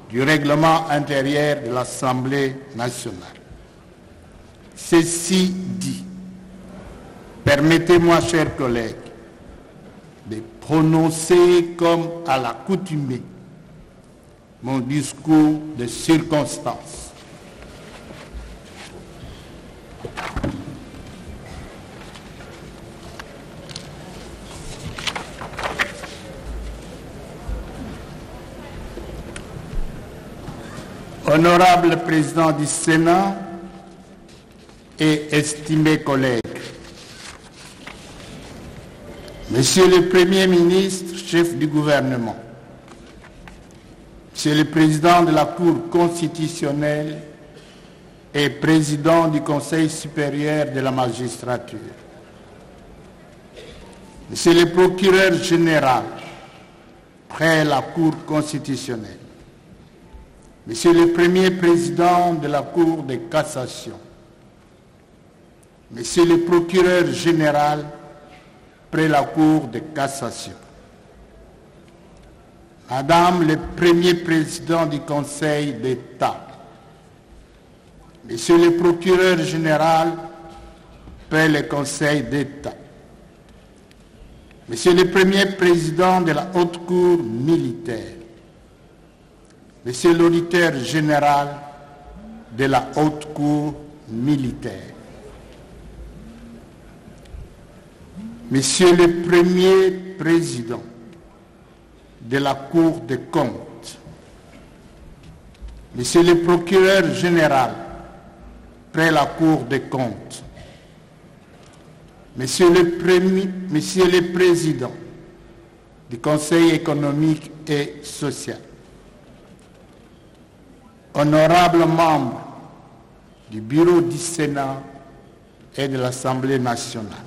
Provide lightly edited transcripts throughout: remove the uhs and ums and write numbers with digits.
du règlement intérieur de l'Assemblée nationale. Ceci dit, permettez-moi, chers collègues, de prononcer comme à l'accoutumée mon discours de circonstance. Honorable président du Sénat et estimés collègues, Monsieur le Premier ministre, chef du gouvernement, Monsieur le président de la Cour constitutionnelle et président du Conseil supérieur de la magistrature, Monsieur le procureur général près la Cour constitutionnelle, Monsieur le premier président de la Cour de cassation, Monsieur le procureur général près la Cour de cassation, Madame le premier président du Conseil d'État, Monsieur le procureur général près le Conseil d'État, Monsieur le premier président de la Haute Cour militaire, Monsieur l'auditeur général de la Haute Cour militaire, Monsieur le Premier Président de la Cour des comptes, Monsieur le Procureur général près la Cour des comptes, Monsieur le Président du Conseil économique et social, honorables membres du Bureau du Sénat et de l'Assemblée nationale,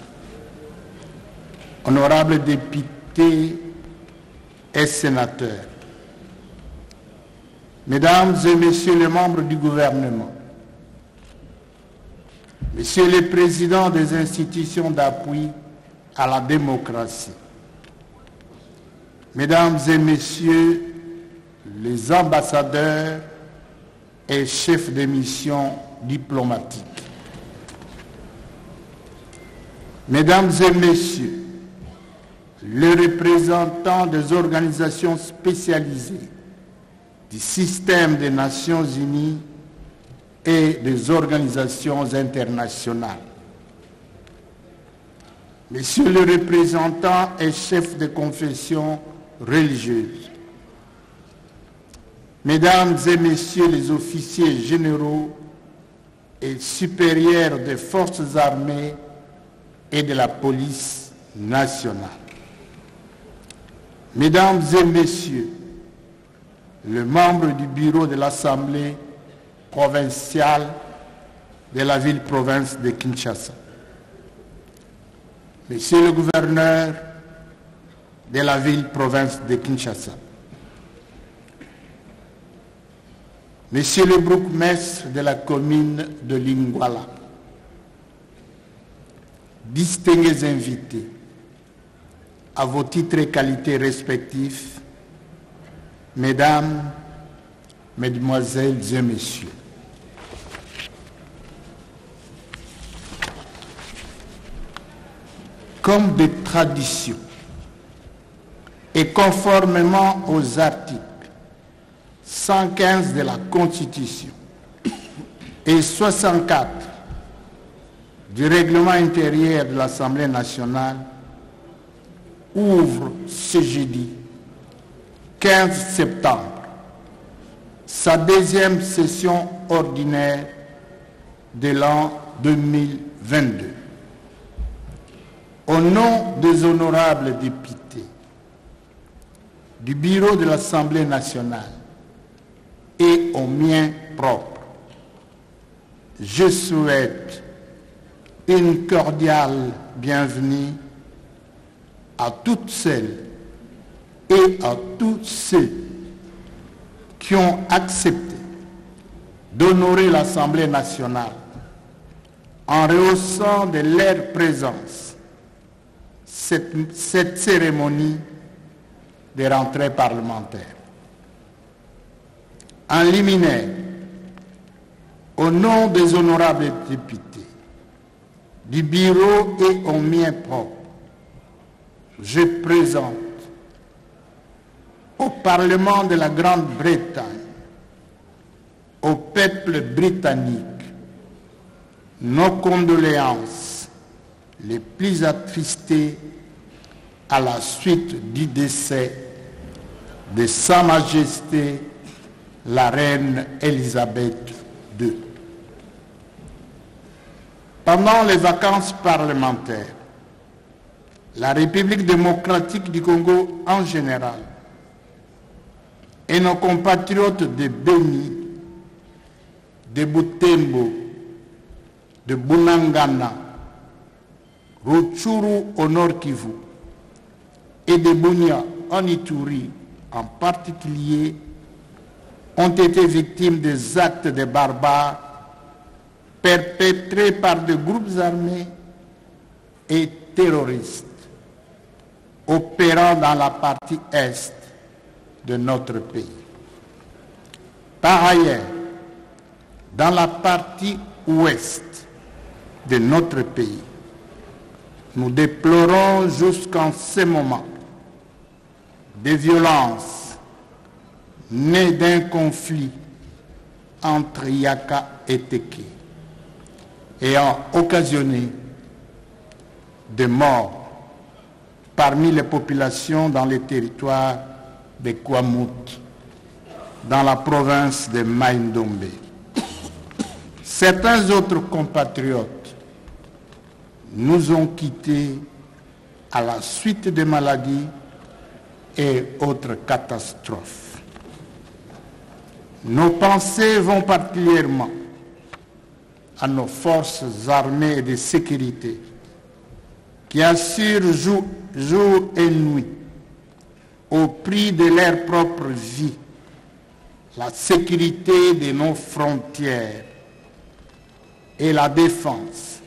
honorables députés et sénateurs, Mesdames et Messieurs les membres du gouvernement, Messieurs les présidents des institutions d'appui à la démocratie, Mesdames et Messieurs les ambassadeurs et chefs de mission diplomatiques, Mesdames et Messieurs les représentants des organisations spécialisées du système des Nations Unies et des organisations internationales, Messieurs les représentants et chefs de confession religieuse, Mesdames et Messieurs les officiers généraux et supérieurs des forces armées et de la police nationale, Mesdames et Messieurs les membres du bureau de l'Assemblée provinciale de la ville-province de Kinshasa, Monsieur le gouverneur de la ville-province de Kinshasa, Monsieur le bourgmestre de la commune de Lingwala, distingués invités, à vos titres et qualités respectifs, Mesdames, Mesdemoiselles et Messieurs. Comme de tradition et conformément aux articles 115 de la Constitution et 64 du règlement intérieur de l'Assemblée nationale, ouvre ce jeudi 15 septembre sa deuxième session ordinaire de l'an 2022. Au nom des honorables députés du bureau de l'Assemblée nationale et au mien propre, je souhaite une cordiale bienvenue à toutes celles et à tous ceux qui ont accepté d'honorer l'Assemblée nationale en rehaussant de leur présence cette cérémonie de rentrée parlementaire. En liminaire, au nom des honorables députés, du bureau et en mien propre, je présente au Parlement de la Grande-Bretagne, au peuple britannique, nos condoléances les plus attristées à la suite du décès de Sa Majesté la Reine Elisabeth II. Pendant les vacances parlementaires, la République démocratique du Congo en général et nos compatriotes de Beni, de Butembo, de Bunangana, Rutshuru au Nord Kivu et de Bunia en Ituri en particulier ont été victimes des actes de barbares perpétrés par des groupes armés et terroristes opérant dans la partie est de notre pays. Par ailleurs, dans la partie ouest de notre pays, nous déplorons jusqu'en ce moment des violences nées d'un conflit entre Yaka et Teke, ayant occasionné des morts parmi les populations dans les territoires de Kwamut, dans la province de Mai-Ndombe. Certains autres compatriotes nous ont quittés à la suite des maladies et autres catastrophes. Nos pensées vont particulièrement à nos forces armées et de sécurité qui assurent jour et nuit, au prix de leur propre vie, la sécurité de nos frontières et la défense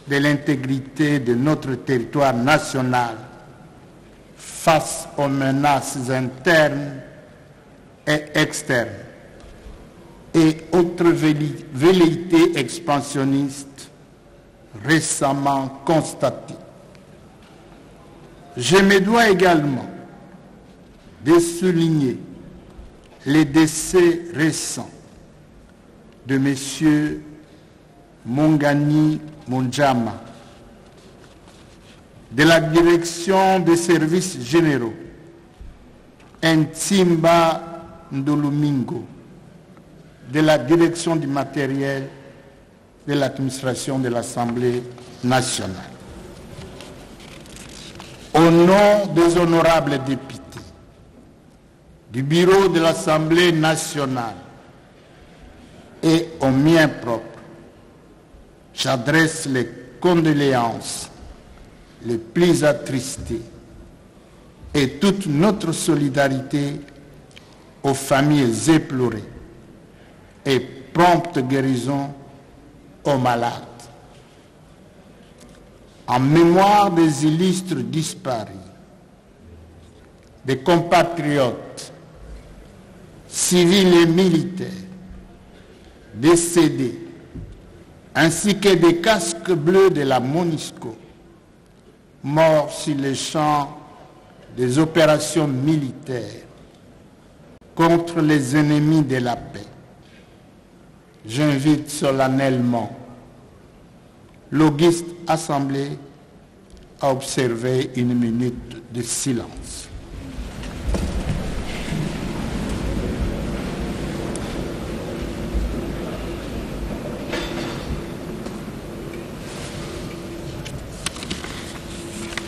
de l'intégrité de notre territoire national face aux menaces internes et externes et autres velléités expansionnistes récemment constatées. Je me dois également de souligner les décès récents de M. Mongani Monjama, de la direction des services généraux, Ntimba Ndolumingo, de la direction du matériel de l'administration de l'Assemblée nationale. Au nom des honorables députés, du bureau de l'Assemblée nationale et au mien propre, j'adresse les condoléances les plus attristées et toute notre solidarité aux familles éplorées et prompte guérison aux malades. En mémoire des illustres disparus, des compatriotes civils et militaires décédés, ainsi que des casques bleus de la MONUSCO, morts sur les champs des opérations militaires contre les ennemis de la paix. J'invite solennellement l'auguste Assemblée à observer une minute de silence.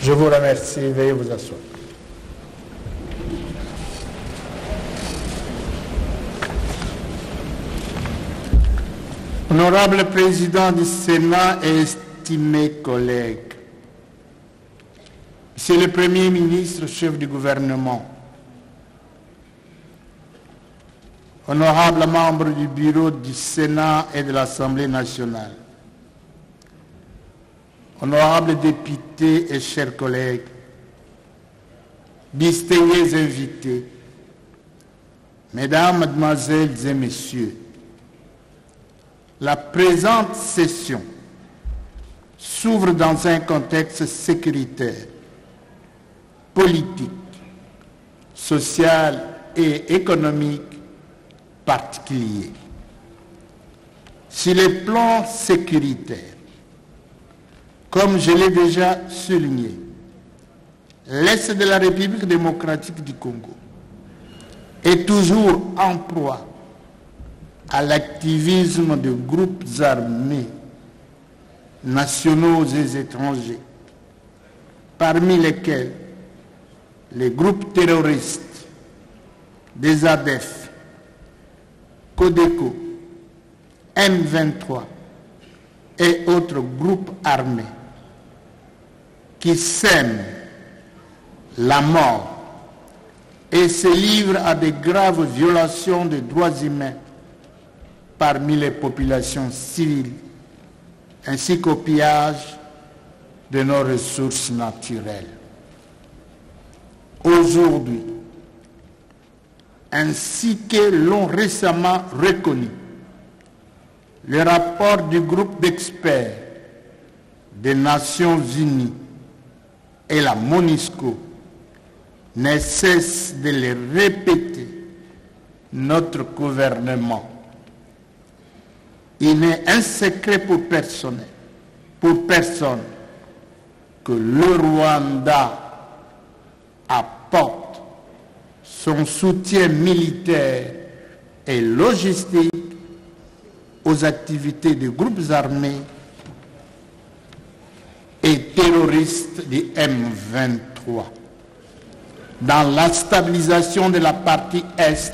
Je vous remercie, veuillez vous asseoir. Honorable Président du Sénat et estimés collègues, Monsieur le Premier ministre, chef du gouvernement, honorables membres du bureau du Sénat et de l'Assemblée nationale, honorables députés et chers collègues, distingués invités, Mesdames, Mademoiselles et Messieurs, la présente session s'ouvre dans un contexte sécuritaire, politique, social et économique particulier. Sur les plans sécuritaires, comme je l'ai déjà souligné, l'Est de la République démocratique du Congo est toujours en proie à l'activisme de groupes armés nationaux et étrangers, parmi lesquels les groupes terroristes des ADF, Codeco, M23 et autres groupes armés qui sèment la mort et se livrent à de graves violations des droits humains parmi les populations civiles, ainsi qu'au pillage de nos ressources naturelles. Aujourd'hui, ainsi que l'ont récemment reconnu le rapport du groupe d'experts des Nations Unies et la MONUSCO, ne cesse de le répéter, notre gouvernement. Il n'est un secret pour personne que le Rwanda apporte son soutien militaire et logistique aux activités des groupes armés et terroristes du M23 dans la stabilisation de la partie Est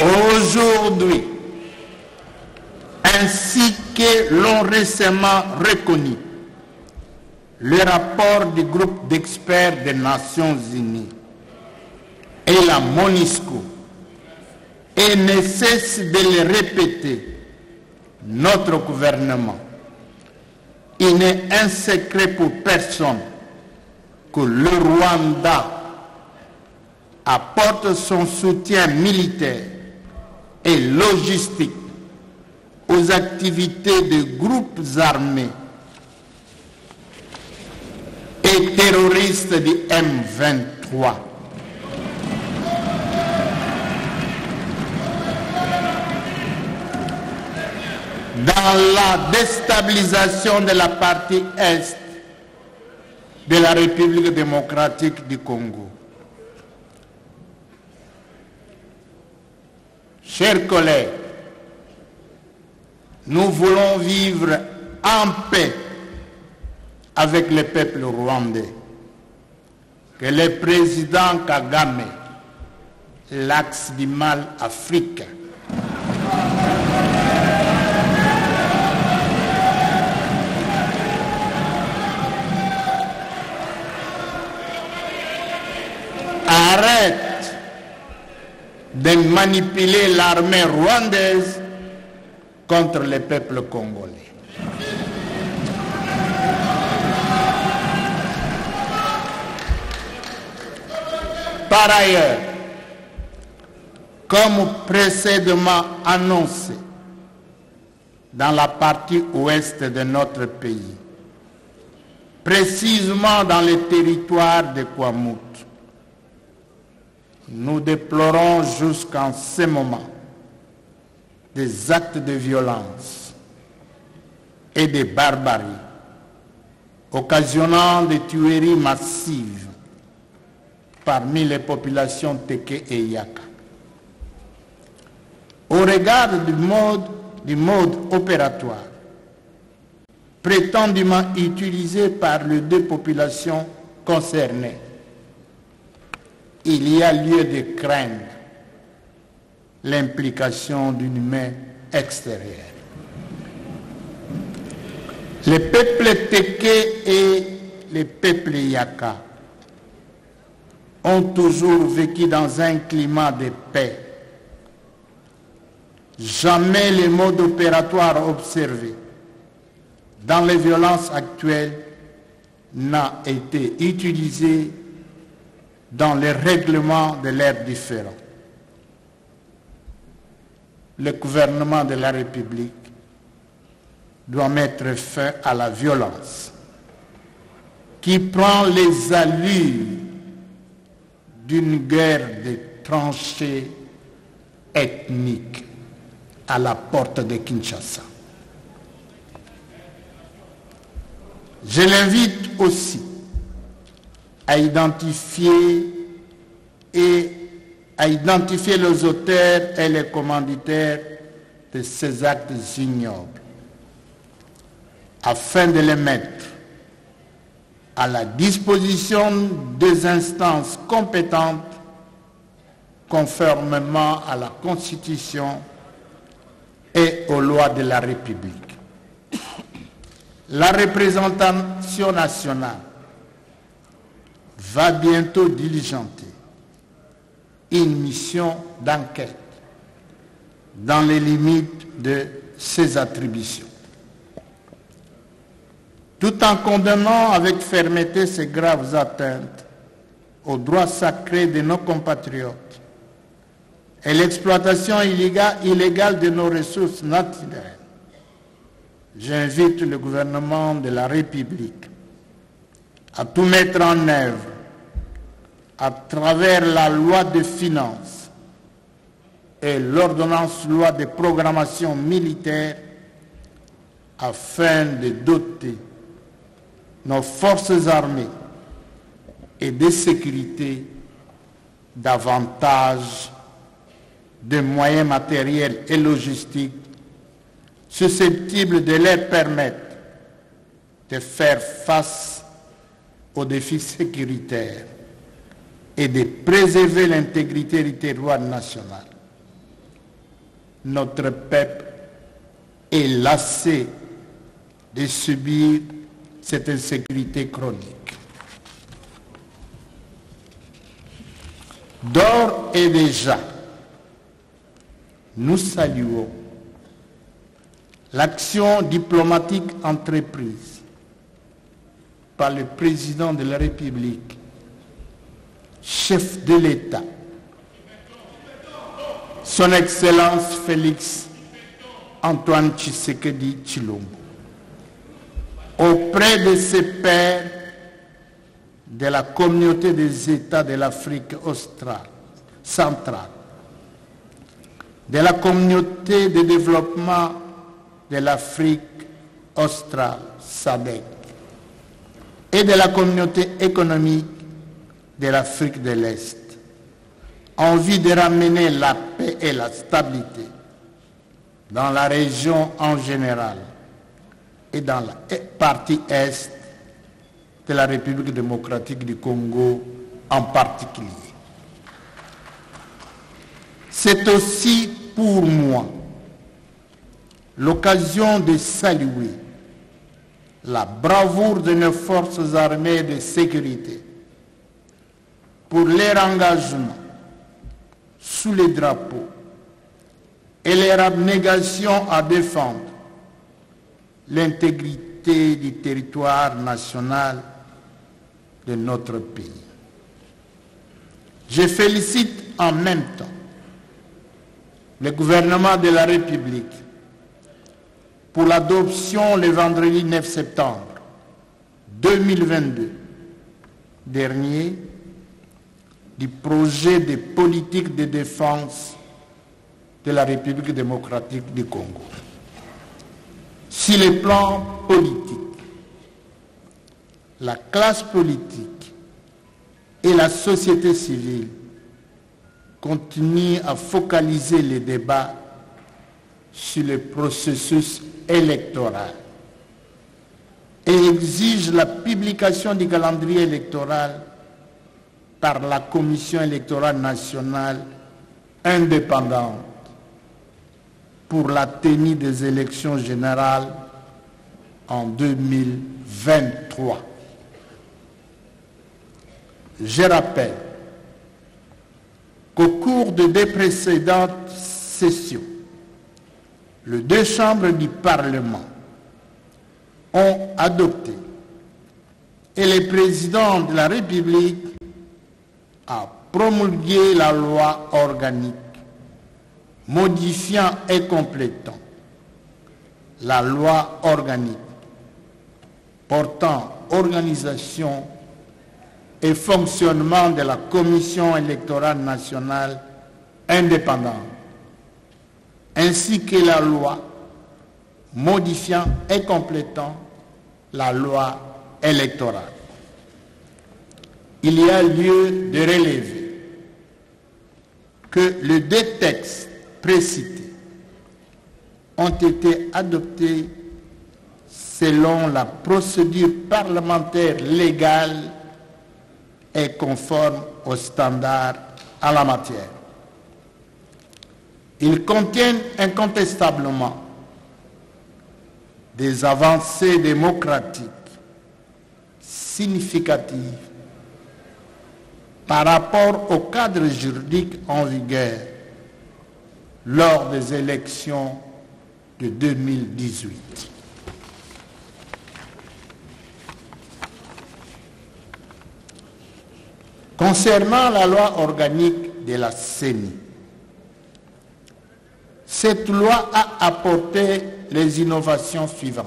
aujourd'hui, ainsi que l'ont récemment reconnu le rapport du groupe d'experts des Nations Unies et la MONUSCO, et ne cesse de le répéter, notre gouvernement. Il n'est un secret pour personne que le Rwanda apporte son soutien militaire et logistique aux activités de groupes armés et terroristes du M23. Dans la déstabilisation de la partie Est de la République démocratique du Congo. Chers collègues, nous voulons vivre en paix avec le peuple rwandais. Que le président Kagame, l'axe du mal africain, arrête de manipuler l'armée rwandaise contre le peuple congolais. Par ailleurs, comme précédemment annoncé, dans la partie ouest de notre pays, précisément dans le territoire de Kwamut, nous déplorons jusqu'en ce moment des actes de violence et de barbarie, occasionnant des tueries massives parmi les populations Teke et Yaka. Au regard du mode opératoire prétendument utilisé par les deux populations concernées, il y a lieu de craindre l'implication d'une main extérieure. Les peuples Teke et les peuples Yaka ont toujours vécu dans un climat de paix jamais le mode opératoire observé dans les violences actuelles n'a été utilisé dans les règlements de l'ère différents. Le gouvernement de la République doit mettre fin à la violence qui prend les allures d'une guerre de tranchées ethniques à la porte de Kinshasa. Je l'invite aussi à identifier les auteurs et les commanditaires de ces actes ignobles, afin de les mettre à la disposition des instances compétentes conformément à la Constitution et aux lois de la République. La représentation nationale va bientôt diligenter une mission d'enquête dans les limites de ses attributions. Tout en condamnant avec fermeté ces graves atteintes aux droits sacrés de nos compatriotes et l'exploitation illégale de nos ressources naturelles, j'invite le gouvernement de la République à tout mettre en œuvre à travers la loi de finances et l'ordonnance loi de programmation militaire afin de doter nos forces armées et de sécurité davantage de moyens matériels et logistiques susceptibles de leur permettre de faire face aux défis sécuritaires et de préserver l'intégrité du territoire national. Notre peuple est lassé de subir cette insécurité chronique. D'ores et déjà, nous saluons l'action diplomatique entreprise par le président de la République, chef de l'État, son Excellence Félix Antoine Tshisekedi Tshilombo, auprès de ses pairs de la communauté des États de l'Afrique centrale, de la communauté de développement de l'Afrique australe, SADC, et de la communauté économique de l'Afrique de l'Est, en vue de ramener la paix et la stabilité dans la région en général et dans la partie Est de la République démocratique du Congo en particulier. C'est aussi pour moi l'occasion de saluer la bravoure de nos forces armées de sécurité pour leur engagement sous les drapeaux et leur abnégation à défendre l'intégrité du territoire national de notre pays. Je félicite en même temps le gouvernement de la République pour l'adoption le vendredi 9 septembre 2022 dernier du projet de politique de défense de la République démocratique du Congo. Sur le plan politique, la classe politique et la société civile continuent à focaliser les débats sur le processus électoral et exigent la publication du calendrier électoral par la Commission électorale nationale indépendante pour la tenue des élections générales en 2023. Je rappelle qu'au cours de deux précédentes sessions, les deux chambres du Parlement ont adopté et le président de la République a promulgué la loi organique modifiant et complétant la loi organique portant organisation et fonctionnement de la Commission électorale nationale indépendante, ainsi que la loi modifiant et complétant la loi électorale. Il y a lieu de relever que les deux textes précités ont été adoptés selon la procédure parlementaire légale et conforme aux standards en la matière. Ils contiennent incontestablement des avancées démocratiques significatives par rapport au cadre juridique en vigueur lors des élections de 2018. Concernant la loi organique de la CENI, cette loi a apporté les innovations suivantes.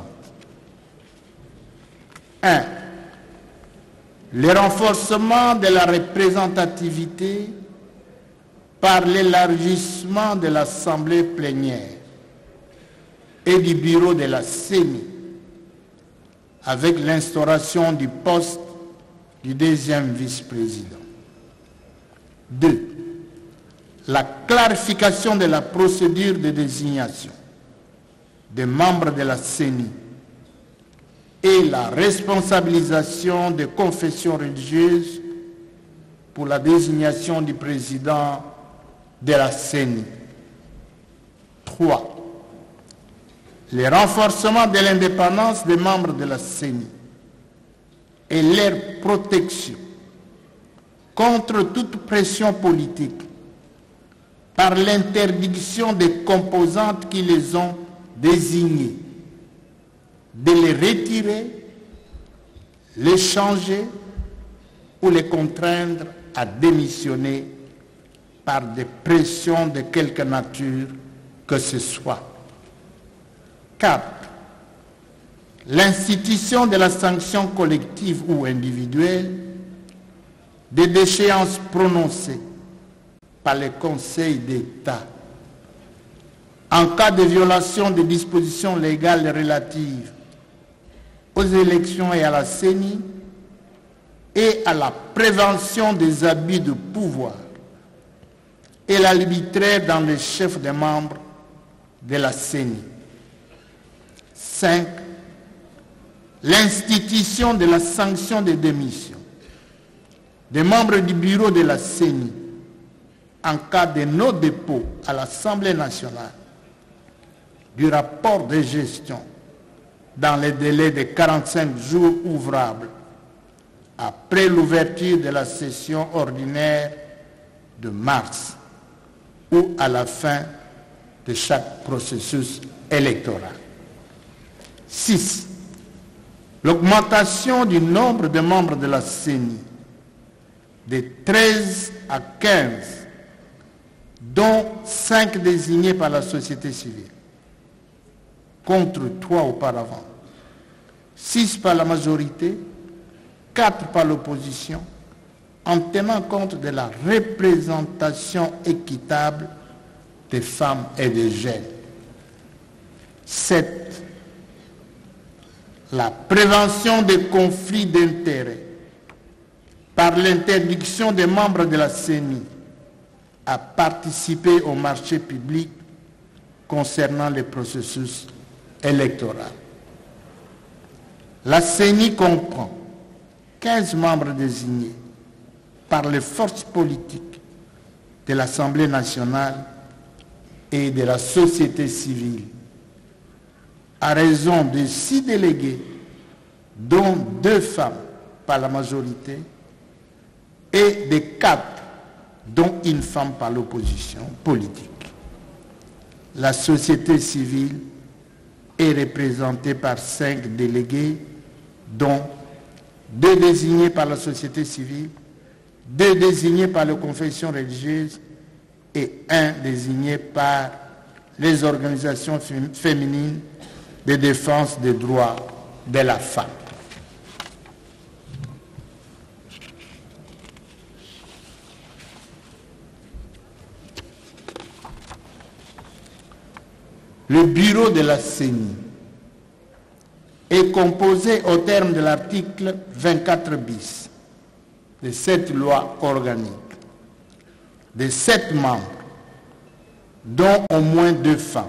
1. Le renforcement de la représentativité par l'élargissement de l'Assemblée plénière et du bureau de la CENI, avec l'instauration du poste du deuxième vice-président. 2. La clarification de la procédure de désignation des membres de la CENI et la responsabilisation des confessions religieuses pour la désignation du président de la CENI. 3. Le renforcement de l'indépendance des membres de la CENI et leur protection contre toute pression politique par l'interdiction des composantes qui les ont désignés, de les retirer, les changer ou les contraindre à démissionner par des pressions de quelque nature que ce soit. 4. L'institution de la sanction collective ou individuelle des déchéances prononcées par le Conseil d'État en cas de violation des dispositions légales relatives aux élections et à la CENI et à la prévention des abus de pouvoir et l'arbitraire dans les chefs des membres de la CENI. 5. L'institution de la sanction de démission des membres du bureau de la CENI en cas de non-dépôt à l'Assemblée nationale du rapport de gestion dans les délais de 45 jours ouvrables après l'ouverture de la session ordinaire de mars ou à la fin de chaque processus électoral. 6. L'augmentation du nombre de membres de la CENI de 13 à 15, dont 5 désignés par la société civile, contre 3 auparavant, 6 par la majorité, 4 par l'opposition, en tenant compte de la représentation équitable des femmes et des jeunes. 7. La prévention des conflits d'intérêts par l'interdiction des membres de la CENI à participer au marché public concernant les processus électoraux. La CENI comprend 15 membres désignés par les forces politiques de l'Assemblée nationale et de la société civile, à raison de 6 délégués, dont 2 femmes par la majorité, et de 4, dont une femme par l'opposition politique. La société civile est représentée par 5 délégués, dont 2 désignés par la société civile, 2 désignés par les confessions religieuses et 1 désigné par les organisations féminines de défense des droits de la femme. Le bureau de la CENI est composé au terme de l'article 24 bis de cette loi organique de 7 membres, dont au moins 2 femmes,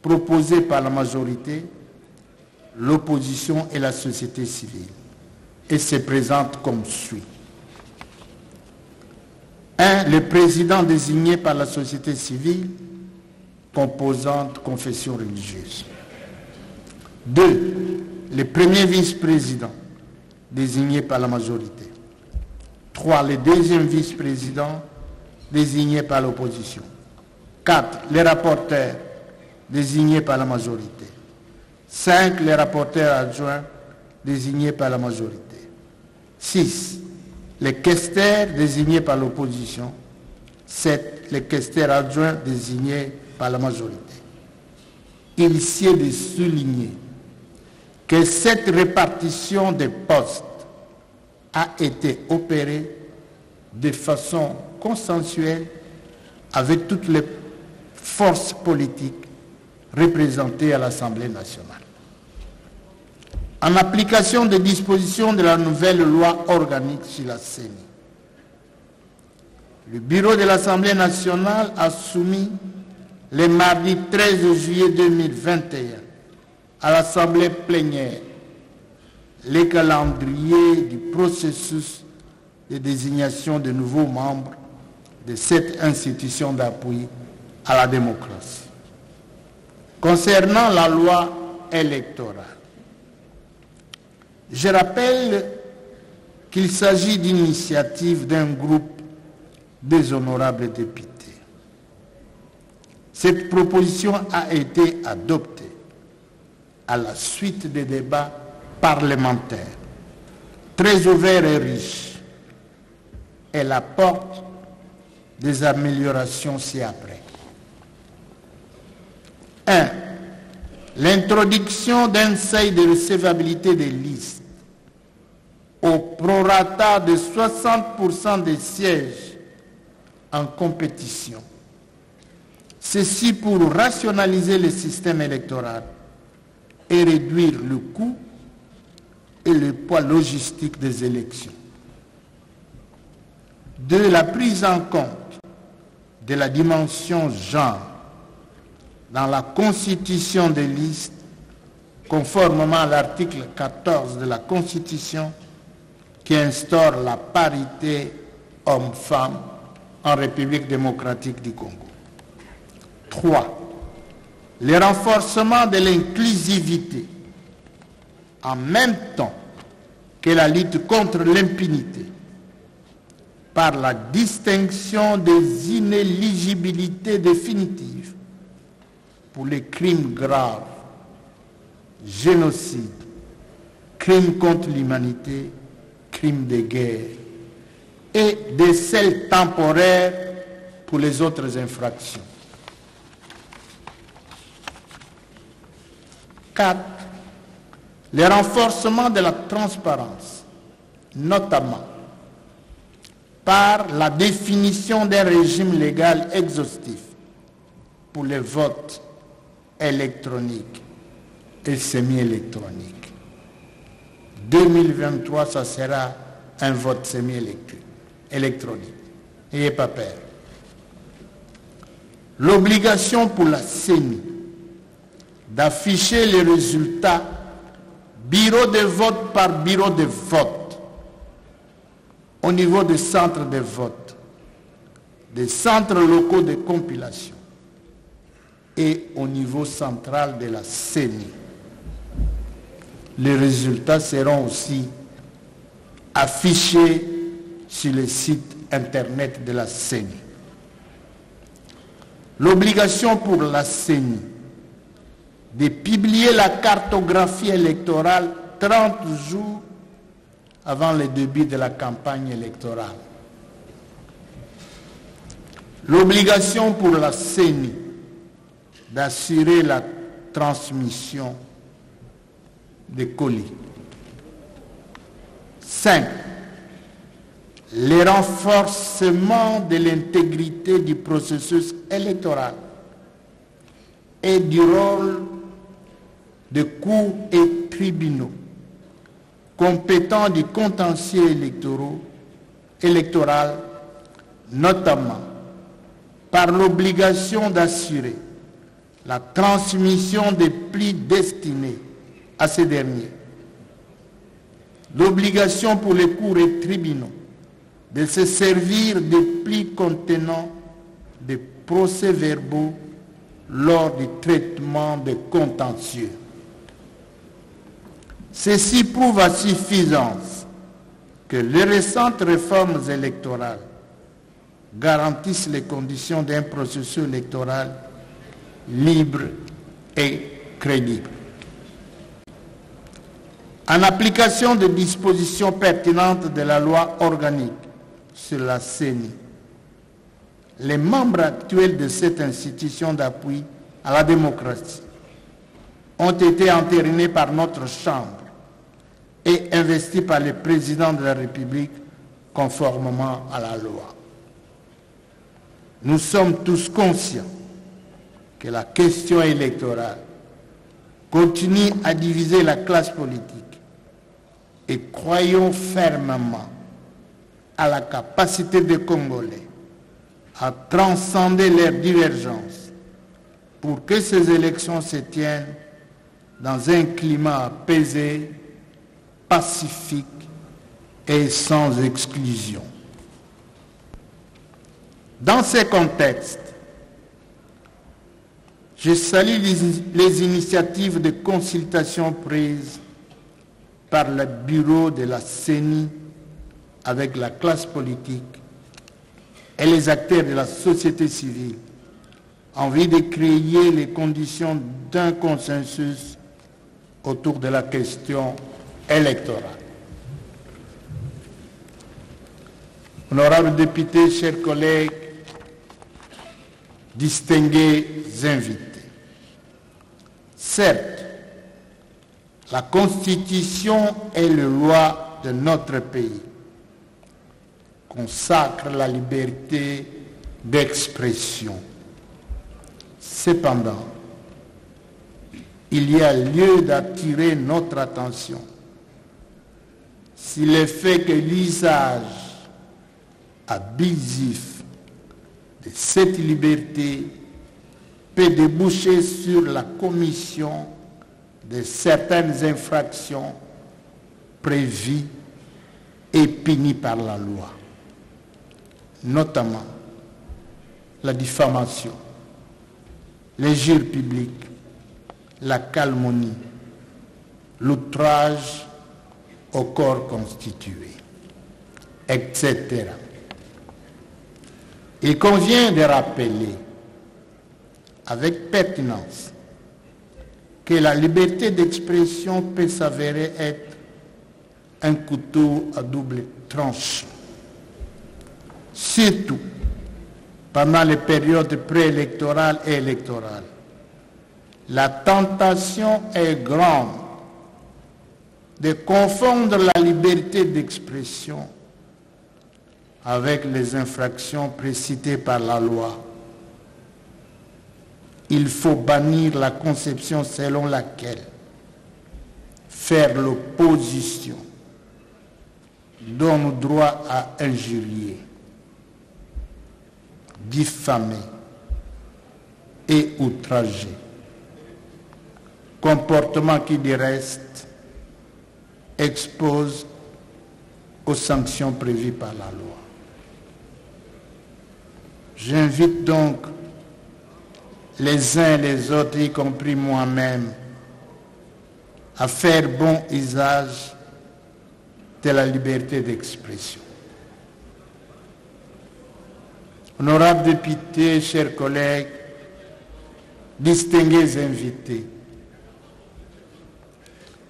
proposées par la majorité, l'opposition et la société civile, et se présente comme suit. 1. Le président désigné par la société civile, composante confession religieuse. 2. Le premier vice-président, désigné par la majorité. 3. Le deuxième vice-président, désigné par l'opposition. 4. Les rapporteurs, désignés par la majorité. 5. Les rapporteurs adjoints, désignés par la majorité. 6. Les questeurs, désignés par l'opposition. 7. Les questeurs adjoints, désignés par la majorité. Il sied de souligner que cette répartition des postes a été opérée de façon consensuelle avec toutes les forces politiques représentées à l'Assemblée nationale. En application des dispositions de la nouvelle loi organique sur la CENI, le bureau de l'Assemblée nationale a soumis le mardi 13 juillet 2021 à l'Assemblée plénière les calendriers du processus de désignation de nouveaux membres de cette institution d'appui à la démocratie. Concernant la loi électorale, je rappelle qu'il s'agit d'une initiative d'un groupe des honorables députés. Cette proposition a été adoptée à la suite des débats parlementaires, très ouverts et riches. Elle apporte des améliorations ci-après. 1. L'introduction d'un seuil de recevabilité des listes au prorata de 60% des sièges en compétition. Ceci pour rationaliser le système électoral et réduire le coût et le poids logistique des élections. 2. La prise en compte de la dimension genre dans la constitution des listes, conformément à l'article 14 de la Constitution qui instaure la parité homme-femme en République démocratique du Congo. 3. Le renforcement de l'inclusivité en même temps que la lutte contre l'impunité par la distinction des inéligibilités définitives pour les crimes graves, génocide, crimes contre l'humanité, crimes de guerre et des celles temporaires pour les autres infractions. 4. Le renforcement de la transparence, notamment par la définition d'un régime légal exhaustif pour les votes électroniques et semi-électroniques. 2023, ça sera un vote semi-électronique. N'ayez pas peur. L'obligation pour la CENI d'afficher les résultats bureau de vote par bureau de vote au niveau des centres de vote, des centres locaux de compilation et au niveau central de la CENI. Les résultats seront aussi affichés sur le site internet de la CENI. l'obligation pour la CENI de publier la cartographie électorale 30 jours avant le début de la campagne électorale. L'obligation pour la CENI d'assurer la transmission des colis. 5. Le renforcement de l'intégrité du processus électoral et du rôle de cours et tribunaux compétents du contentieux électoral, notamment par l'obligation d'assurer la transmission des plis destinés à ces derniers, l'obligation pour les cours et tribunaux de se servir des plis contenant des procès-verbaux lors du traitement des contentieux. Ceci prouve à suffisance que les récentes réformes électorales garantissent les conditions d'un processus électoral libre et crédible. En application des dispositions pertinentes de la loi organique sur la CENI, les membres actuels de cette institution d'appui à la démocratie ont été entérinés par notre Chambre et investis par le président de la République conformément à la loi. Nous sommes tous conscients que la question électorale continue à diviser la classe politique et croyons fermement à la capacité des Congolais à transcender leurs divergences pour que ces élections se tiennent dans un climat apaisé, pacifique et sans exclusion. Dans ce contexte, je salue les initiatives de consultation prises par le bureau de la CENI avec la classe politique et les acteurs de la société civile en vue de créer les conditions d'un consensus autour de la question électorale. Honorables députés, chers collègues, distingués invités, certes, la Constitution et les lois de notre pays consacrent la liberté d'expression. Cependant, il y a lieu d'attirer notre attention sur le fait que l'usage abusif de cette liberté peut déboucher sur la commission de certaines infractions prévues et punies par la loi, notamment la diffamation, l'injure publique, la calomnie, l'outrage au corps constitué, etc. Il convient de rappeler avec pertinence que la liberté d'expression peut s'avérer être un couteau à double tranchant, surtout pendant les périodes préélectorales et électorales. La tentation est grande de confondre la liberté d'expression avec les infractions précitées par la loi. Il faut bannir la conception selon laquelle faire l'opposition donne droit à injurier, diffamer et outrager. Comportement qui, du reste, expose aux sanctions prévues par la loi. J'invite donc les uns et les autres, y compris moi-même, à faire bon usage de la liberté d'expression. Honorables députés, chers collègues, distingués invités,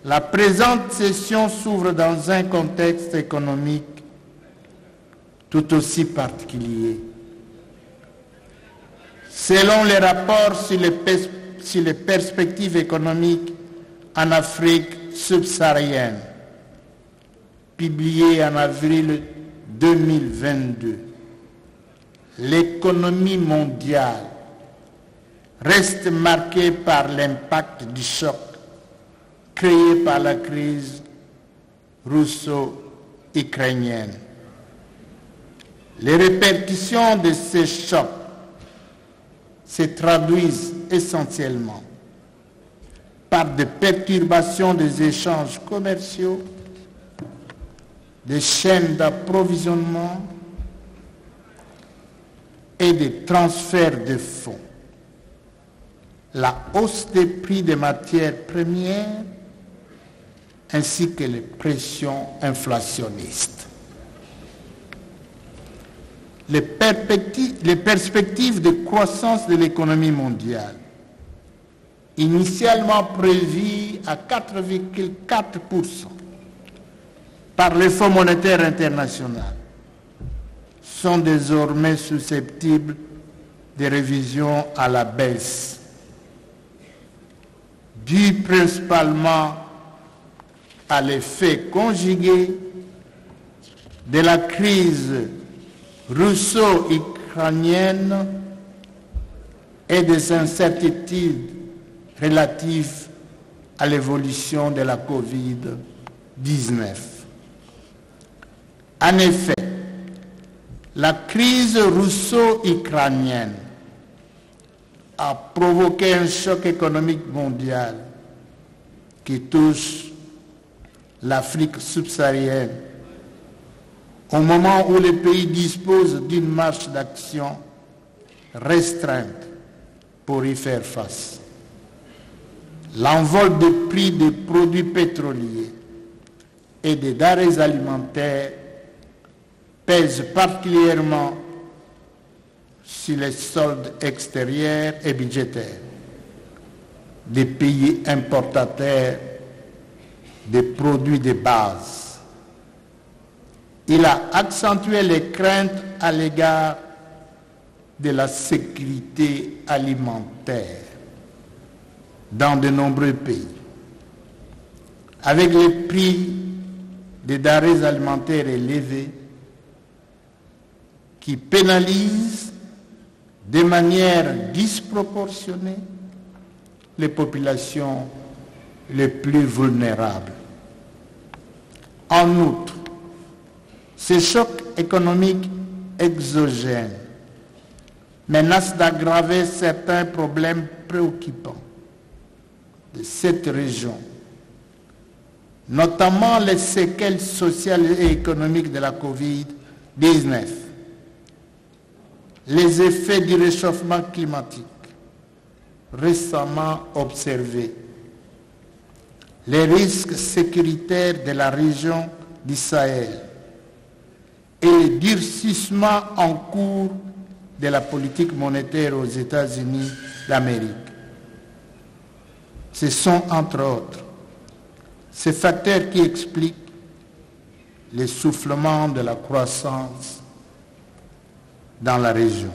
la présente session s'ouvre dans un contexte économique tout aussi particulier. Selon les rapports sur les perspectives économiques en Afrique subsaharienne, publiés en avril 2022, l'économie mondiale reste marquée par l'impact du choc créé par la crise russo-ukrainienne. Les répercussions de ces chocs se traduisent essentiellement par des perturbations des échanges commerciaux, des chaînes d'approvisionnement et des transferts de fonds. La hausse des prix des matières premières ainsi que les pressions inflationnistes. Les perspectives de croissance de l'économie mondiale, initialement prévues à 4,4% par le Fonds monétaire international, sont désormais susceptibles de révisions à la baisse, dues principalement à l'effet conjugué de la crise russo-ukrainienne et des incertitudes relatives à l'évolution de la COVID-19. En effet, la crise russo-ukrainienne a provoqué un choc économique mondial qui touche l'Afrique subsaharienne au moment où les pays disposent d'une marge d'action restreinte pour y faire face. L'envol des prix des produits pétroliers et des denrées alimentaires pèse particulièrement sur les soldes extérieurs et budgétaires des pays importateurs des produits de base. Il a accentué les craintes à l'égard de la sécurité alimentaire dans de nombreux pays. Avec les prix des denrées alimentaires élevés qui pénalisent de manière disproportionnée les populations les plus vulnérables. En outre, ces chocs économiques exogènes menacent d'aggraver certains problèmes préoccupants de cette région, notamment les séquelles sociales et économiques de la COVID-19, les effets du réchauffement climatique récemment observés, les risques sécuritaires de la région du Sahel et le durcissement en cours de la politique monétaire aux États-Unis d'Amérique. Ce sont, entre autres, ces facteurs qui expliquent l'essoufflement de la croissance dans la région.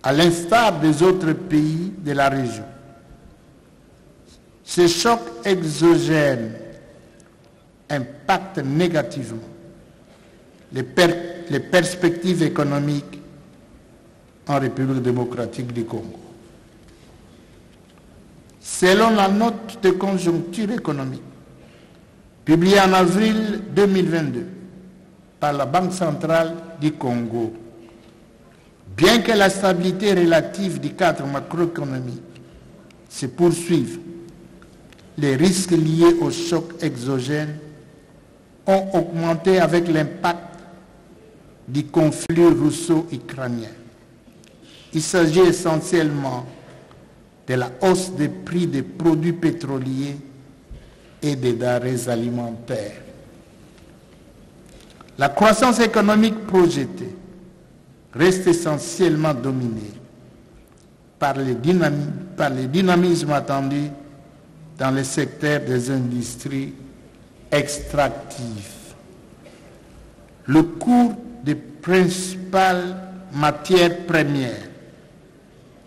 À l'instar des autres pays de la région, ces chocs exogènes impactent négativement les perspectives économiques en République démocratique du Congo. Selon la note de conjoncture économique publiée en avril 2022 par la Banque centrale du Congo, bien que la stabilité relative du cadre macroéconomique se poursuive, les risques liés aux chocs exogènes ont augmenté avec l'impact du conflit russo-ukrainien. Il s'agit essentiellement de la hausse des prix des produits pétroliers et des denrées alimentaires. La croissance économique projetée reste essentiellement dominée par les dynamismes attendus dans le secteur des industries extractives. Le cours des principales matières premières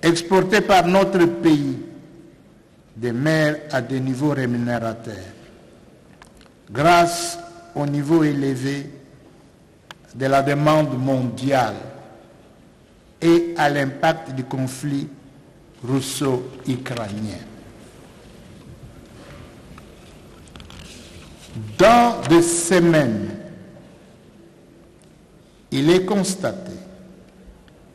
exportées par notre pays demeure à des niveaux rémunérateurs grâce au niveau élevé de la demande mondiale et à l'impact du conflit russo-ukrainien. Dans des semaines, il est constaté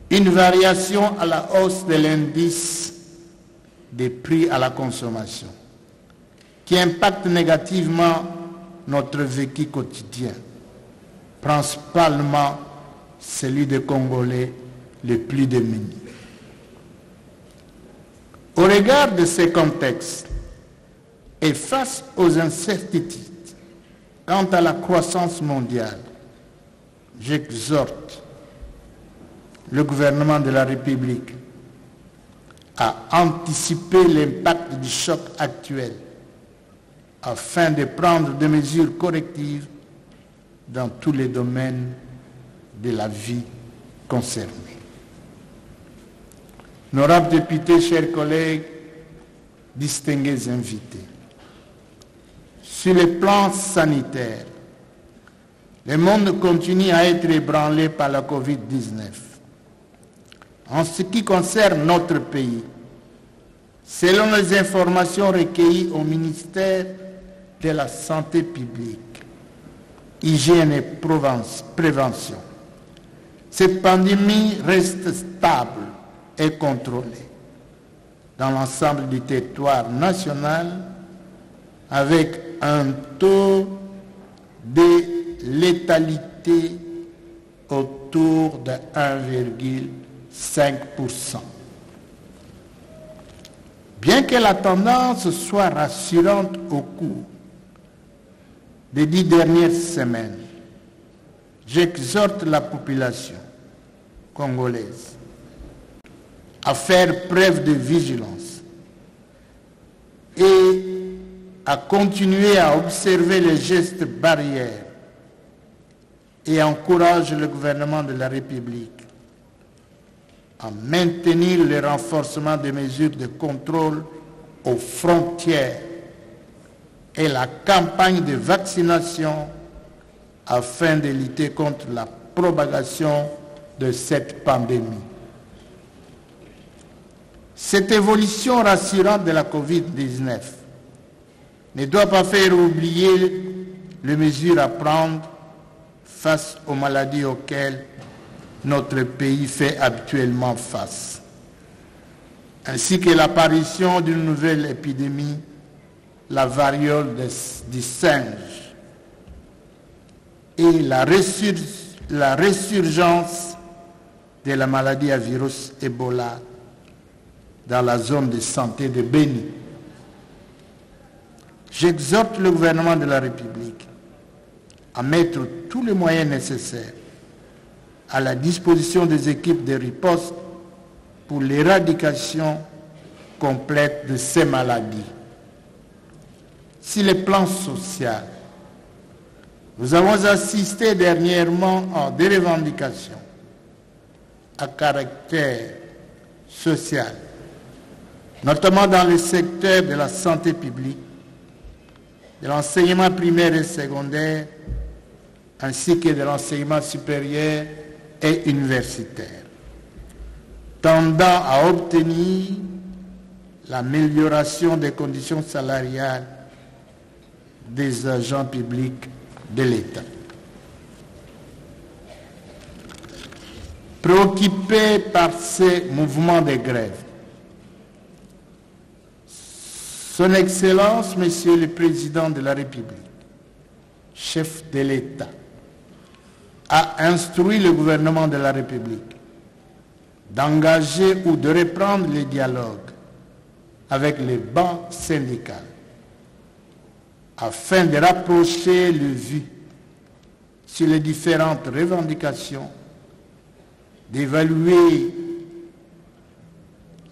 une variation à la hausse de l'indice des prix à la consommation qui impacte négativement notre vécu quotidien, principalement celui des Congolais les plus démunis. Au regard de ces contextes et face aux incertitudes quant à la croissance mondiale, j'exhorte le gouvernement de la République à anticiper l'impact du choc actuel afin de prendre des mesures correctives dans tous les domaines de la vie concernée. Honorables députés, chers collègues, distingués invités, sur le plan sanitaire, le monde continue à être ébranlé par la Covid-19. En ce qui concerne notre pays, selon les informations recueillies au ministère de la Santé publique, Hygiène et Prévention, cette pandémie reste stable et contrôlée dans l'ensemble du territoire national avec un taux de létalité autour de 1,5%. Bien que la tendance soit rassurante au cours des 10 dernières semaines, j'exhorte la population congolaise à faire preuve de vigilance et à continuer à observer les gestes barrières et encourage le gouvernement de la République à maintenir le renforcement des mesures de contrôle aux frontières et la campagne de vaccination afin de lutter contre la propagation de cette pandémie. Cette évolution rassurante de la Covid-19 ne doit pas faire oublier les mesures à prendre face aux maladies auxquelles notre pays fait habituellement face, ainsi que l'apparition d'une nouvelle épidémie, la variole du singe, et la résurgence de la maladie à virus Ebola dans la zone de santé de Béni. J'exhorte le gouvernement de la République à mettre tous les moyens nécessaires à la disposition des équipes de riposte pour l'éradication complète de ces maladies. Sur le plan social, nous avons assisté dernièrement à des revendications à caractère social, notamment dans le secteur de la santé publique, de l'enseignement primaire et secondaire, ainsi que de l'enseignement supérieur et universitaire, tendant à obtenir l'amélioration des conditions salariales des agents publics de l'État. Préoccupé par ces mouvements de grève, Son Excellence, Monsieur le Président de la République, chef de l'État, a instruit le gouvernement de la République d'engager ou de reprendre les dialogues avec les bancs syndicales afin de rapprocher le vues sur les différentes revendications, d'évaluer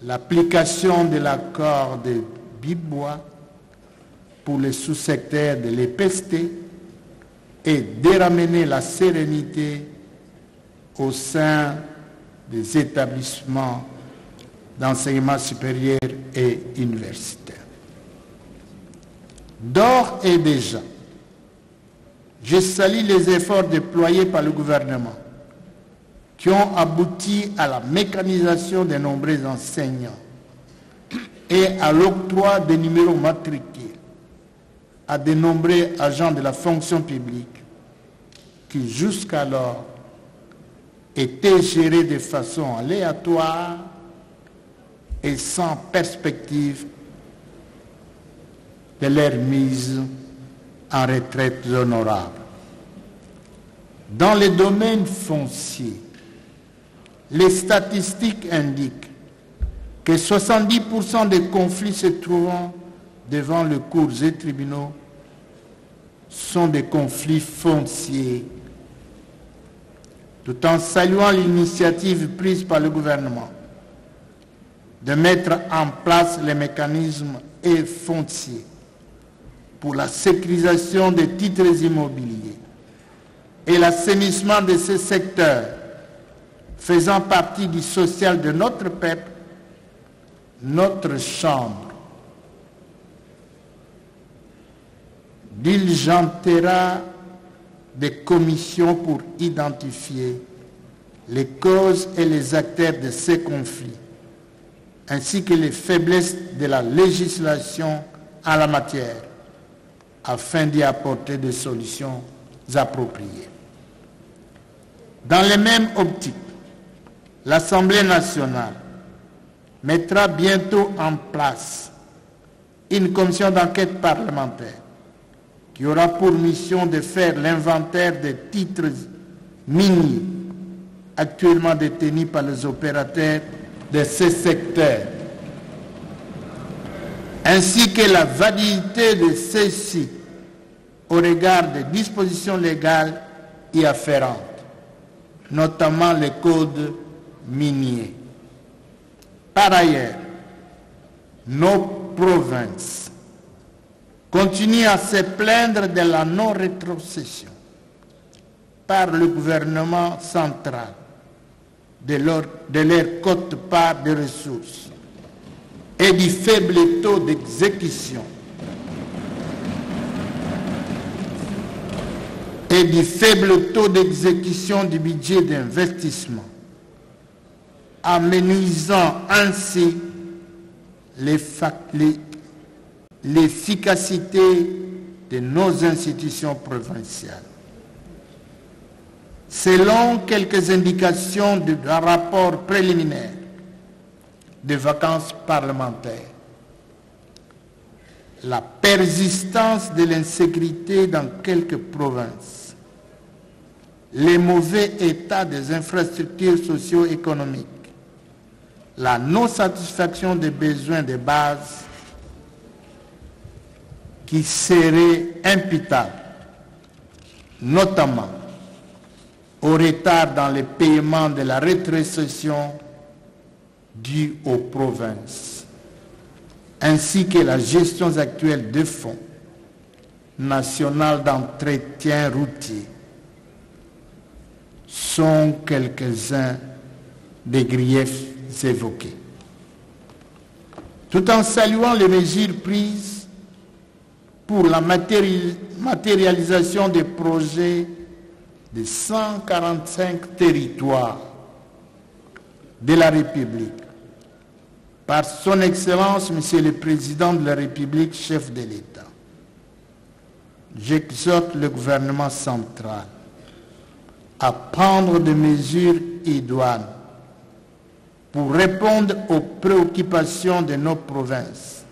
l'application de l'accord de Bibois pour les sous-secteurs de l'EPST et de ramener la sérénité au sein des établissements d'enseignement supérieur et universitaire. D'ores et déjà, je salue les efforts déployés par le gouvernement qui ont abouti à la mécanisation de nombreux enseignants et à l'octroi des numéros matricules à de nombreux agents de la fonction publique qui jusqu'alors étaient gérés de façon aléatoire et sans perspective de leur mise en retraite honorable. Dans le domaine foncier, les statistiques indiquent que 70% des conflits se trouvant devant les cours et tribunaux sont des conflits fonciers. Tout en saluant l'initiative prise par le gouvernement de mettre en place les mécanismes fonciers pour la sécurisation des titres immobiliers et l'assainissement de ces secteurs faisant partie du social de notre peuple, notre Chambre diligentera des commissions pour identifier les causes et les acteurs de ces conflits, ainsi que les faiblesses de la législation en la matière, afin d'y apporter des solutions appropriées. Dans les mêmes optiques, l'Assemblée nationale mettra bientôt en place une commission d'enquête parlementaire qui aura pour mission de faire l'inventaire des titres miniers actuellement détenus par les opérateurs de ces secteurs, ainsi que la validité de ceux-ci au regard des dispositions légales y afférentes, notamment les codes miniers. Par ailleurs, nos provinces continuent à se plaindre de la non-rétrocession par le gouvernement central de leur quote-part de ressources et du faible taux d'exécution du budget d'investissement, amenuisant ainsi l'efficacité de nos institutions provinciales. Selon quelques indications d'un rapport préliminaire de vacances parlementaires, la persistance de l'insécurité dans quelques provinces, les mauvais états des infrastructures socio-économiques, la non-satisfaction des besoins de base qui seraient imputables, notamment au retard dans le paiement de la rétrocession due aux provinces, ainsi que la gestion actuelle des fonds national d'entretien routier, sont quelques-uns des griefs évoqués. Tout en saluant les mesures prises pour la matérialisation des projets de 145 territoires de la République, par son Excellence, Monsieur le Président de la République, chef de l'État, j'exhorte le gouvernement central à prendre des mesures idoines pour répondre aux préoccupations de nos provinces,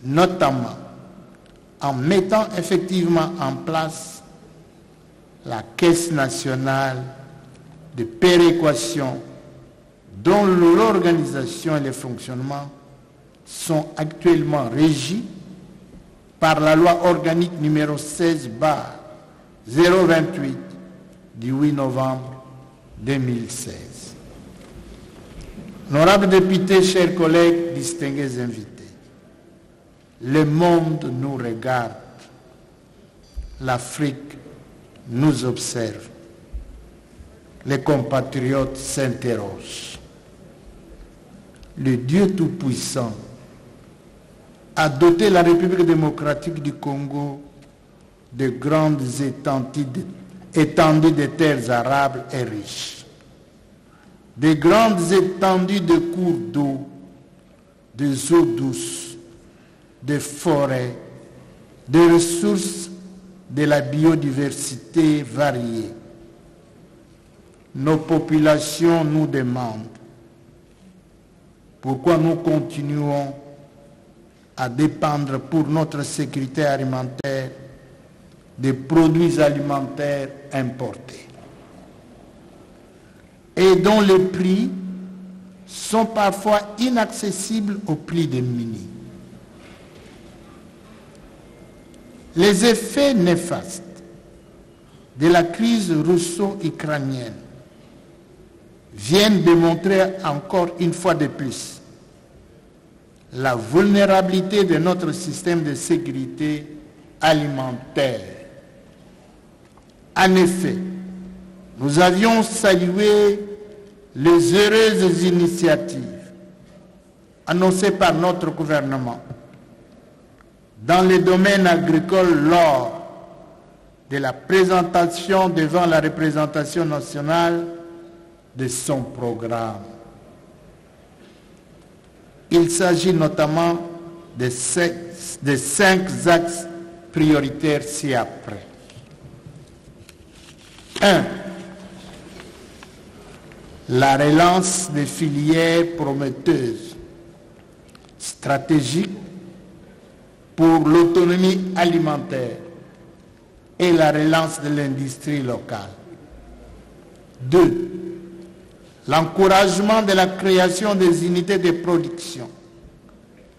notamment en mettant effectivement en place la Caisse nationale de péréquation dont l'organisation et le fonctionnement sont actuellement régis par la loi organique numéro 16/028 du 8 novembre 2016. Honorables députés, chers collègues, distingués invités, le monde nous regarde, l'Afrique nous observe, les compatriotes s'interrogent. Le Dieu Tout-Puissant a doté la République démocratique du Congo de grandes étendues de terres arables et riches, de grandes étendues de cours d'eau, des eaux douces, des forêts, des ressources de la biodiversité variée. Nos populations nous demandent pourquoi nous continuons à dépendre pour notre sécurité alimentaire des produits alimentaires importés et dont les prix sont parfois inaccessibles aux plus démunis. Les effets néfastes de la crise russo-ukrainienne viennent démontrer encore une fois de plus la vulnérabilité de notre système de sécurité alimentaire. En effet, nous avions salué les heureuses initiatives annoncées par notre gouvernement dans le domaine agricole lors de la présentation devant la représentation nationale de son programme. Il s'agit notamment de 5 axes prioritaires ci-après. 1. La relance des filières prometteuses, stratégiques pour l'autonomie alimentaire et la relance de l'industrie locale. 2. L'encouragement de la création des unités de production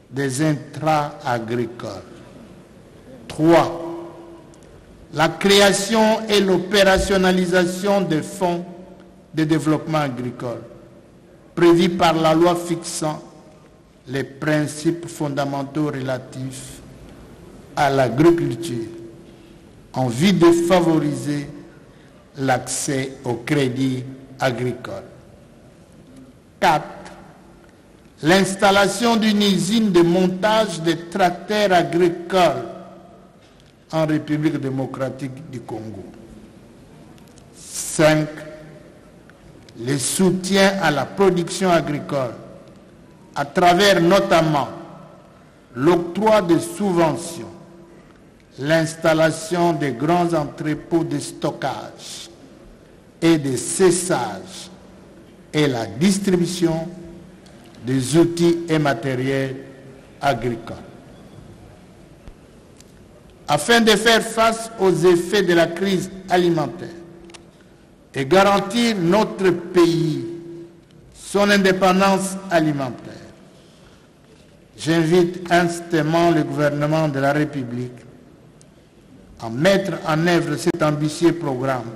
des intrants agricoles. 3. La création et l'opérationnalisation des fonds de développement agricole prévus par la loi fixant les principes fondamentaux relatifs à l'agriculture en vue de favoriser l'accès au crédit agricole. 4. L'installation d'une usine de montage de tracteurs agricoles en République démocratique du Congo. 5. Le soutien à la production agricole à travers notamment l'octroi de subventions, l'installation de grands entrepôts de stockage et de séchage et la distribution des outils et matériels agricoles. Afin de faire face aux effets de la crise alimentaire et garantir notre pays son indépendance alimentaire, j'invite instamment le gouvernement de la République à mettre en œuvre cet ambitieux programme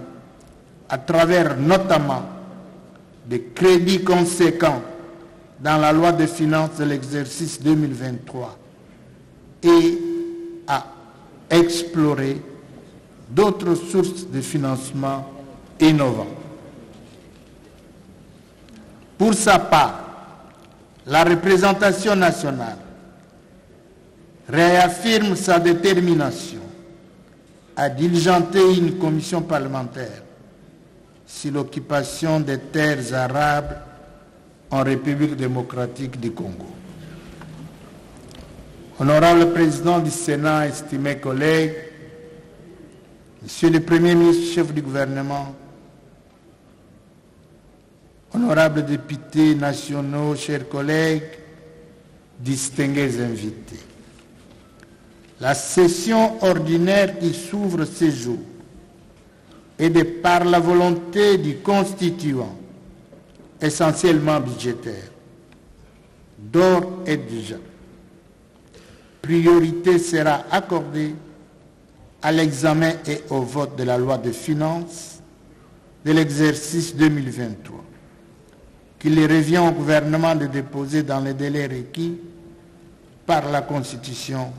à travers notamment des crédits conséquents dans la loi de finances de l'exercice 2023 et à explorer d'autres sources de financement innovants. Pour sa part, la représentation nationale réaffirme sa détermination à diligenter une commission parlementaire sur l'occupation des terres arabes en République démocratique du Congo. Honorable Président du Sénat, estimés collègues, Monsieur le Premier ministre, chef du gouvernement, honorables députés nationaux, chers collègues, distingués invités, la session ordinaire qui s'ouvre ce jour est de par la volonté du constituant, essentiellement budgétaire. D'ores et déjà, priorité sera accordée à l'examen et au vote de la loi de finances de l'exercice 2023. qu'il revient au gouvernement de déposer dans les délais requis par la Constitution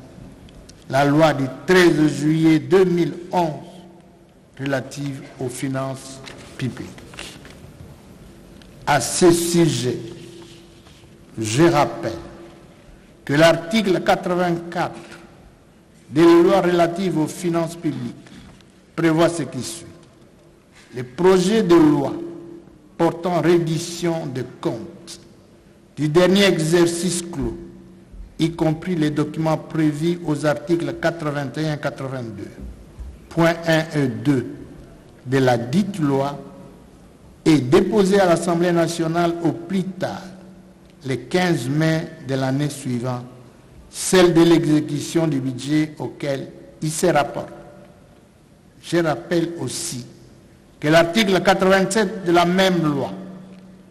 la loi du 13 juillet 2011 relative aux finances publiques. À ce sujet, je rappelle que l'article 84 de la loi relative aux finances publiques prévoit ce qui suit. Les projets de loi portant reddition de comptes du dernier exercice clos, y compris les documents prévus aux articles 81 et 82, points 1 et 2 de la dite loi, est déposé à l'Assemblée nationale au plus tard le 15 mai de l'année suivante, celle de l'exécution du budget auquel il se rapporte. Je rappelle aussi que l'article 87 de la même loi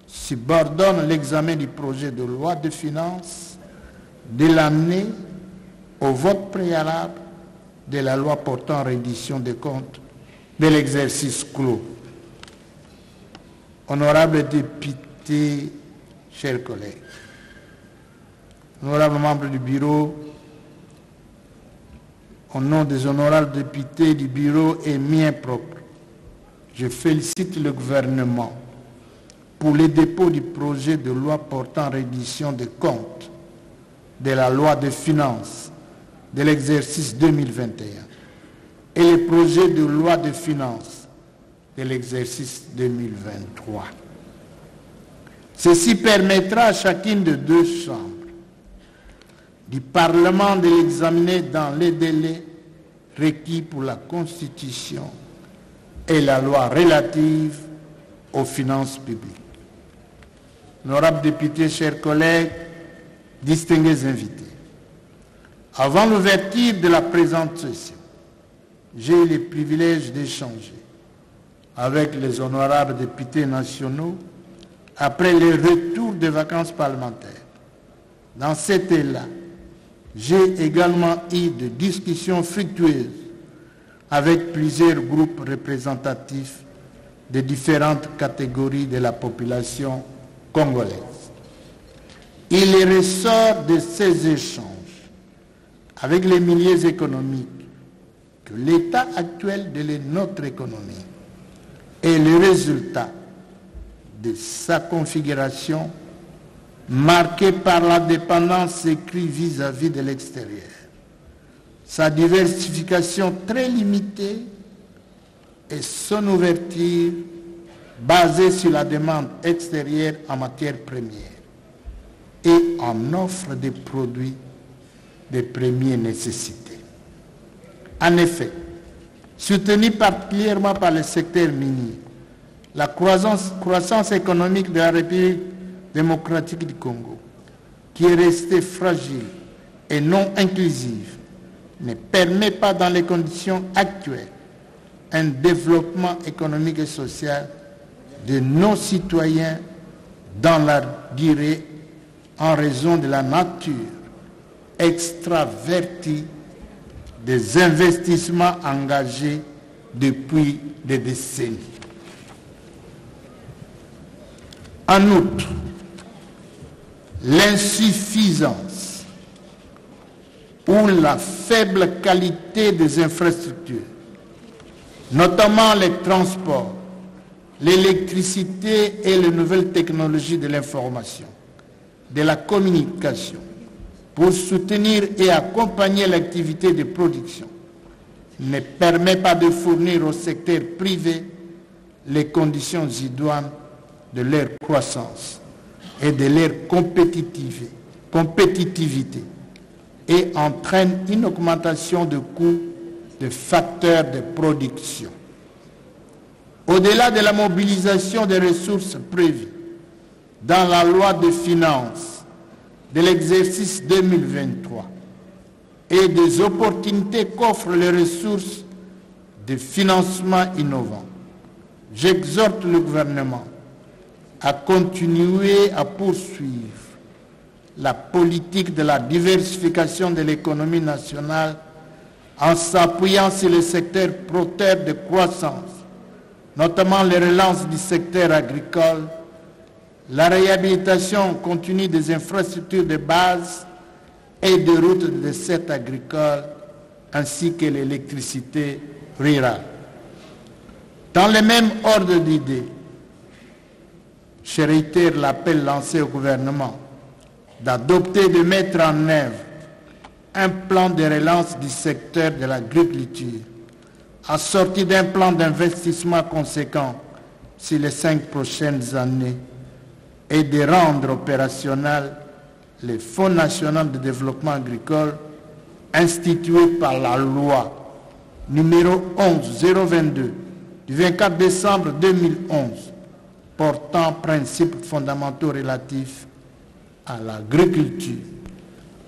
subordonne l'examen du projet de loi de finances de l'année au vote préalable de la loi portant reddition des comptes de l'exercice clos. Honorables députés, chers collègues, honorables membres du bureau, au nom des honorables députés du bureau et mien propre, je félicite le gouvernement pour le dépôt du projet de loi portant reddition des comptes de la loi de finances de l'exercice 2021 et le projet de loi de finances de l'exercice 2023. Ceci permettra à chacune des deux chambres du Parlement de l'examiner dans les délais requis pour la Constitution et la loi relative aux finances publiques. Honorables députés, chers collègues, distingués invités, avant l'ouverture de la présente session, j'ai eu le privilège d'échanger avec les honorables députés nationaux après le retour des vacances parlementaires. Dans cet élan, j'ai également eu des discussions fructueuses avec plusieurs groupes représentatifs de différentes catégories de la population congolaise. Il ressort de ces échanges avec les milieux économiques que l'état actuel de notre économie est le résultat de sa configuration marquée par la dépendance écrite vis-à-vis de l'extérieur, sa diversification très limitée et son ouverture basée sur la demande extérieure en matières premières et en offre de produits de première nécessité. En effet, soutenu particulièrement par le secteur minier, la croissance économique de la République démocratique du Congo, qui est restée fragile et non inclusive, ne permet pas dans les conditions actuelles un développement économique et social de nos citoyens dans la durée en raison de la nature extravertie des investissements engagés depuis des décennies. En outre, l'insuffisance ou la faible qualité des infrastructures, notamment les transports, l'électricité et les nouvelles technologies de l'information, de la communication, pour soutenir et accompagner l'activité de production, ne permet pas de fournir au secteur privé les conditions idoines de leur croissance et de leur compétitivité et entraîne une augmentation de coûts de facteurs de production. Au-delà de la mobilisation des ressources prévues dans la loi de finances de l'exercice 2023 et des opportunités qu'offrent les ressources de financement innovants, j'exhorte le gouvernement à continuer à poursuivre la politique de la diversification de l'économie nationale en s'appuyant sur les secteurs porteurs de croissance, notamment les relances du secteur agricole, la réhabilitation continue des infrastructures de base et de routes de desserte agricole, ainsi que l'électricité rurale. Dans le même ordre d'idées, je réitère l'appel lancé au gouvernement d'adopter et de mettre en œuvre un plan de relance du secteur de l'agriculture, assorti d'un plan d'investissement conséquent sur les 5 prochaines années et de rendre opérationnel le Fonds national de développement agricole institué par la loi numéro 11-022 du 24 décembre 2011 portant principes fondamentaux relatifs à l'agriculture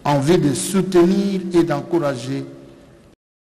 en vue de soutenir et d'encourager